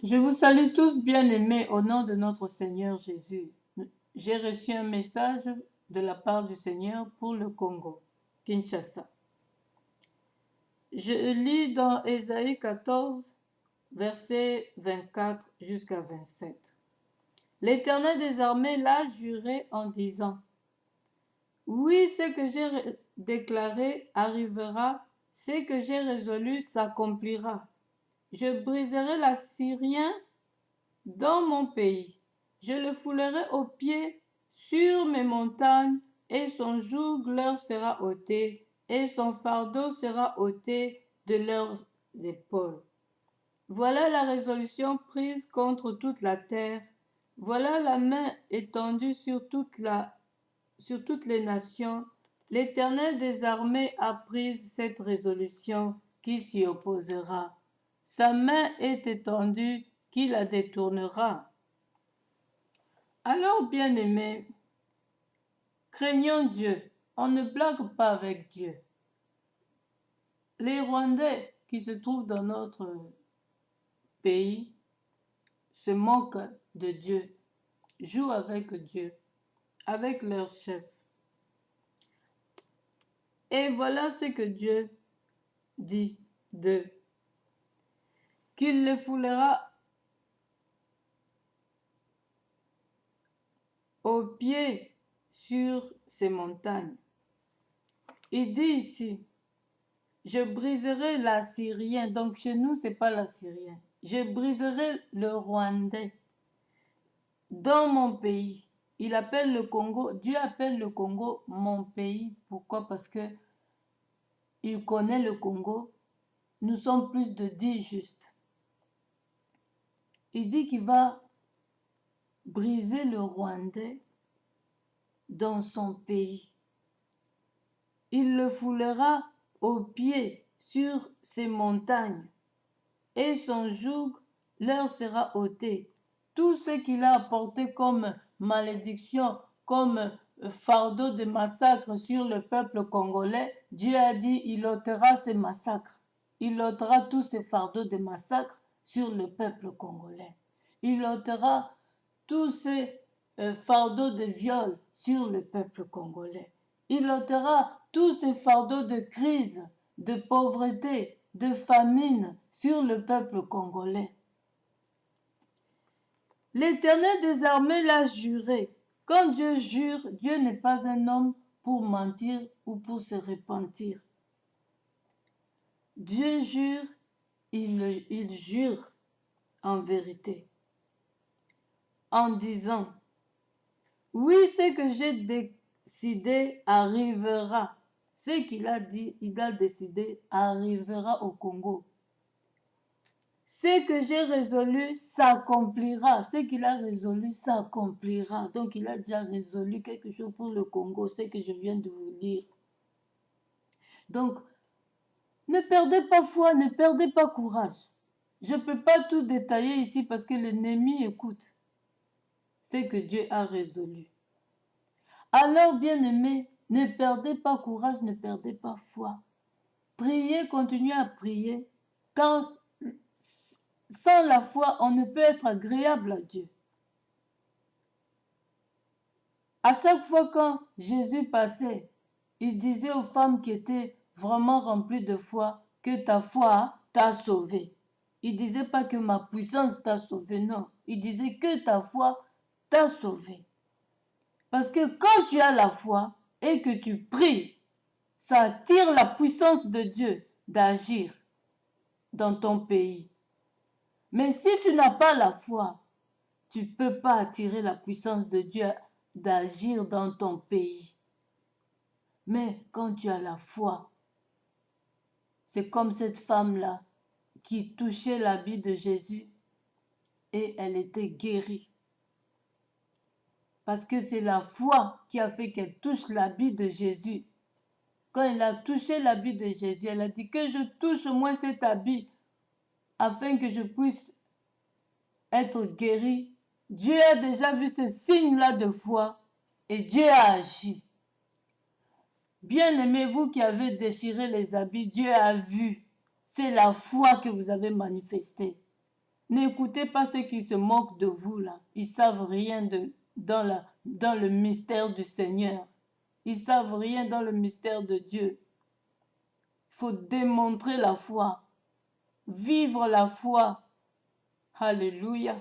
Je vous salue tous bien-aimés au nom de notre Seigneur Jésus. J'ai reçu un message de la part du Seigneur pour le Congo, Kinshasa. Je lis dans Ésaïe 14, versets 24 jusqu'à 27. L'Éternel des armées l'a juré en disant: oui, ce que j'ai déclaré arrivera, ce que j'ai résolu s'accomplira. Je briserai l'Assyrien dans mon pays. Je le foulerai aux pieds sur mes montagnes, et son joug leur sera ôté, et son fardeau sera ôté de leurs épaules. Voilà la résolution prise contre toute la terre. Voilà la main étendue sur toutes les nations. L'Éternel des armées a pris cette résolution qui s'y opposera. Sa main est étendue, qui la détournera. Alors, bien-aimés, craignons Dieu. On ne blague pas avec Dieu. Les Rwandais qui se trouvent dans notre pays se moquent de Dieu, jouent avec Dieu, avec leur chef. Et voilà ce que Dieu dit d'eux: qu'il les foulera aux pieds sur ces montagnes. Il dit ici: je briserai l'Assyrien. Donc chez nous, c'est pas l'Assyrien. Je briserai le Rwandais dans mon pays. Il appelle le Congo, Dieu appelle le Congo mon pays. Pourquoi? Parce que il connaît le Congo. Nous sommes plus de 10 justes. Il dit qu'il va briser le Rwandais dans son pays. Il le foulera aux pieds sur ces montagnes, et son joug leur sera ôté. Tout ce qu'il a apporté comme malédiction, comme fardeau de massacre sur le peuple congolais, Dieu a dit il ôtera ces massacres. Il ôtera tous ces fardeaux de massacre sur le peuple congolais. Il ôtera tous ces fardeaux de viol sur le peuple congolais. Il ôtera tous ces fardeaux de crise, de pauvreté, de famine sur le peuple congolais. L'Éternel des armées l'a juré. Quand Dieu jure, Dieu n'est pas un homme pour mentir ou pour se repentir. Dieu jure, il jure en vérité, en disant: oui, ce que j'ai décidé arrivera. Ce qu'il a dit, il a décidé, arrivera au Congo. Ce que j'ai résolu s'accomplira. Ce qu'il a résolu s'accomplira. Donc il a déjà résolu quelque chose pour le Congo, ce que je viens de vous dire. Donc, ne perdez pas foi, ne perdez pas courage. Je ne peux pas tout détailler ici parce que l'ennemi écoute ce que Dieu a résolu. Alors, bien-aimés, ne perdez pas courage, ne perdez pas foi. Priez, continuez à prier, car sans la foi, on ne peut être agréable à Dieu. À chaque fois quand Jésus passait, il disait aux femmes qui étaient vraiment remplies de foi que ta foi t'a sauvé. Il ne disait pas que ma puissance t'a sauvé, non. Il disait que ta foi t'a sauvé. Parce que quand tu as la foi et que tu pries, ça attire la puissance de Dieu d'agir dans ton pays. Mais si tu n'as pas la foi, tu ne peux pas attirer la puissance de Dieu d'agir dans ton pays. Mais quand tu as la foi, c'est comme cette femme-là qui touchait l'habit de Jésus et elle était guérie. Parce que c'est la foi qui a fait qu'elle touche l'habit de Jésus. Quand elle a touché l'habit de Jésus, elle a dit que je touche au moins cet habit afin que je puisse être guérie. Dieu a déjà vu ce signe-là de foi et Dieu a agi. Bien-aimés, vous qui avez déchiré les habits, Dieu a vu. C'est la foi que vous avez manifestée. N'écoutez pas ceux qui se moquent de vous là. Ils savent rien dans le mystère du Seigneur. Ils savent rien dans le mystère de Dieu. Il faut démontrer la foi. Vivre la foi. Alléluia.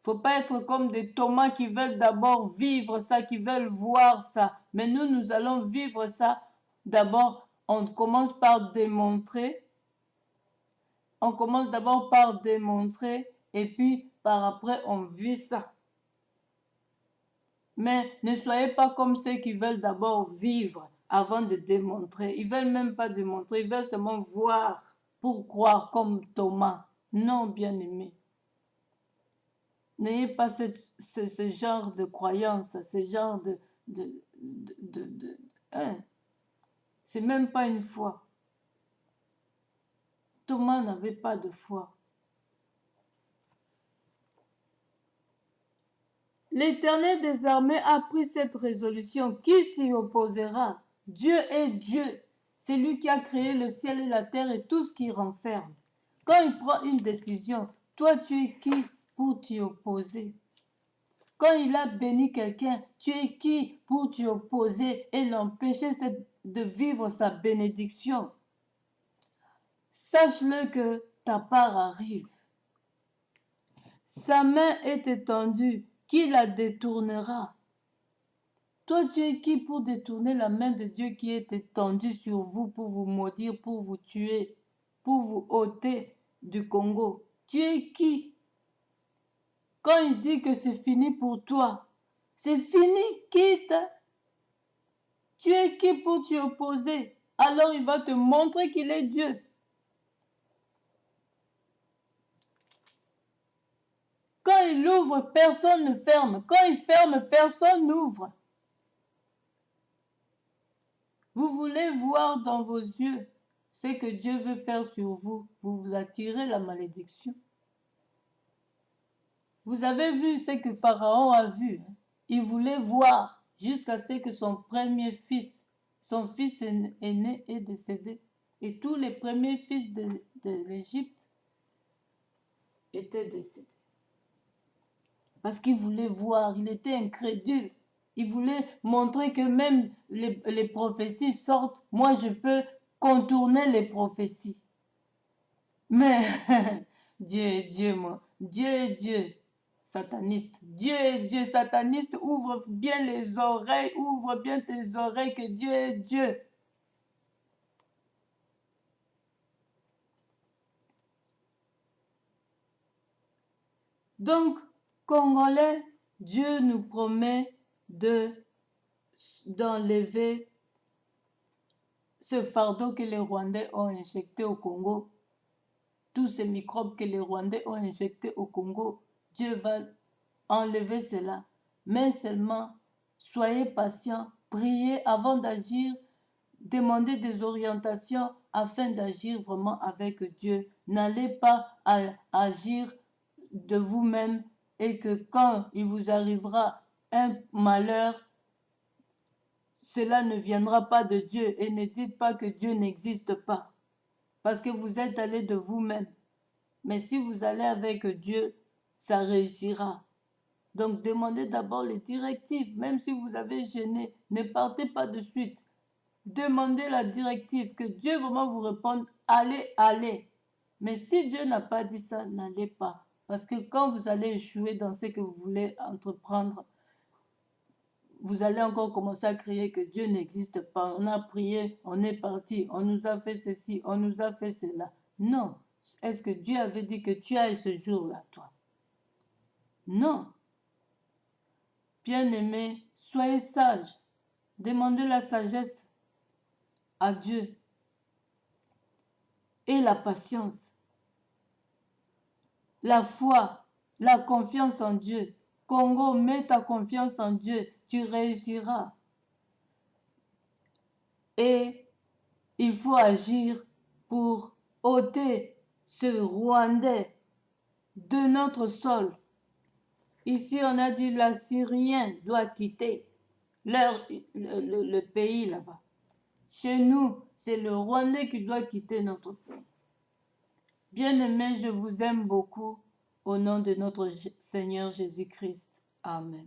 Faut pas être comme des Thomas qui veulent d'abord vivre ça, qui veulent voir ça. Mais nous allons vivre ça. D'abord, on commence par démontrer. On commence d'abord par démontrer et puis par après, on vit ça. Mais ne soyez pas comme ceux qui veulent d'abord vivre avant de démontrer. Ils veulent même pas démontrer, ils veulent seulement voir pour croire comme Thomas. Non, bien-aimé. N'ayez pas ce genre de croyance, ce genre hein. C'est même pas une foi. Thomas n'avait pas de foi. L'Éternel des armées a pris cette résolution. Qui s'y opposera? Dieu est Dieu. C'est lui qui a créé le ciel et la terre et tout ce qui renferme. Quand il prend une décision, toi tu es qui pour t'y opposer? Quand il a béni quelqu'un, tu es qui pour t'y opposer et l'empêcher de vivre sa bénédiction? Sache-le que ta part arrive. Sa main est étendue, qui la détournera? Toi, tu es qui pour détourner la main de Dieu qui est étendue sur vous pour vous maudire, pour vous tuer, pour vous ôter du Congo? Tu es qui? Quand il dit que c'est fini pour toi, c'est fini, quitte. Tu es qui pour t'y opposer? Alors il va te montrer qu'il est Dieu. Quand il ouvre, personne ne ferme. Quand il ferme, personne n'ouvre. Vous voulez voir dans vos yeux ce que Dieu veut faire sur vous. Vous attirez la malédiction. Vous avez vu ce que Pharaon a vu. Il voulait voir jusqu'à ce que son premier fils, son fils aîné est décédé. Et tous les premiers fils de l'Égypte étaient décédés. Parce qu'il voulait voir, il était incrédule. Il voulait montrer que même les prophéties sortent. Moi, je peux contourner les prophéties. Mais Dieu est Dieu, moi. Dieu est Dieu. Sataniste. Dieu est Dieu. Sataniste, ouvre bien les oreilles. Ouvre bien tes oreilles que Dieu est Dieu. Donc, Congolais, Dieu nous promet d'enlever ce fardeau que les Rwandais ont injecté au Congo. Tous ces microbes que les Rwandais ont injectés au Congo, Dieu va enlever cela. Mais seulement, soyez patients, priez avant d'agir, demandez des orientations afin d'agir vraiment avec Dieu. N'allez pas agir de vous-même et que quand il vous arrivera un malheur, cela ne viendra pas de Dieu. Et ne dites pas que Dieu n'existe pas. Parce que vous êtes allé de vous-même. Mais si vous allez avec Dieu, ça réussira. Donc demandez d'abord les directives. Même si vous avez gêné, ne partez pas de suite. Demandez la directive. Que Dieu vraiment vous réponde, allez, allez. Mais si Dieu n'a pas dit ça, n'allez pas. Parce que quand vous allez échouer dans ce que vous voulez entreprendre, vous allez encore commencer à crier que Dieu n'existe pas. On a prié, on est parti, on nous a fait ceci, on nous a fait cela. Non. Est-ce que Dieu avait dit que tu ailles ce jour-là, toi? Non. Bien-aimés, soyez sages. Demandez la sagesse à Dieu et la patience, la foi, la confiance en Dieu. Congo, mets ta confiance en Dieu, tu réussiras. Et il faut agir pour ôter ce Rwandais de notre sol. Ici, on a dit l'Assyrien doit quitter le pays là-bas. Chez nous, c'est le Rwandais qui doit quitter notre pays. Bien-aimés, je vous aime beaucoup. Au nom de notre Seigneur Jésus-Christ. Amen.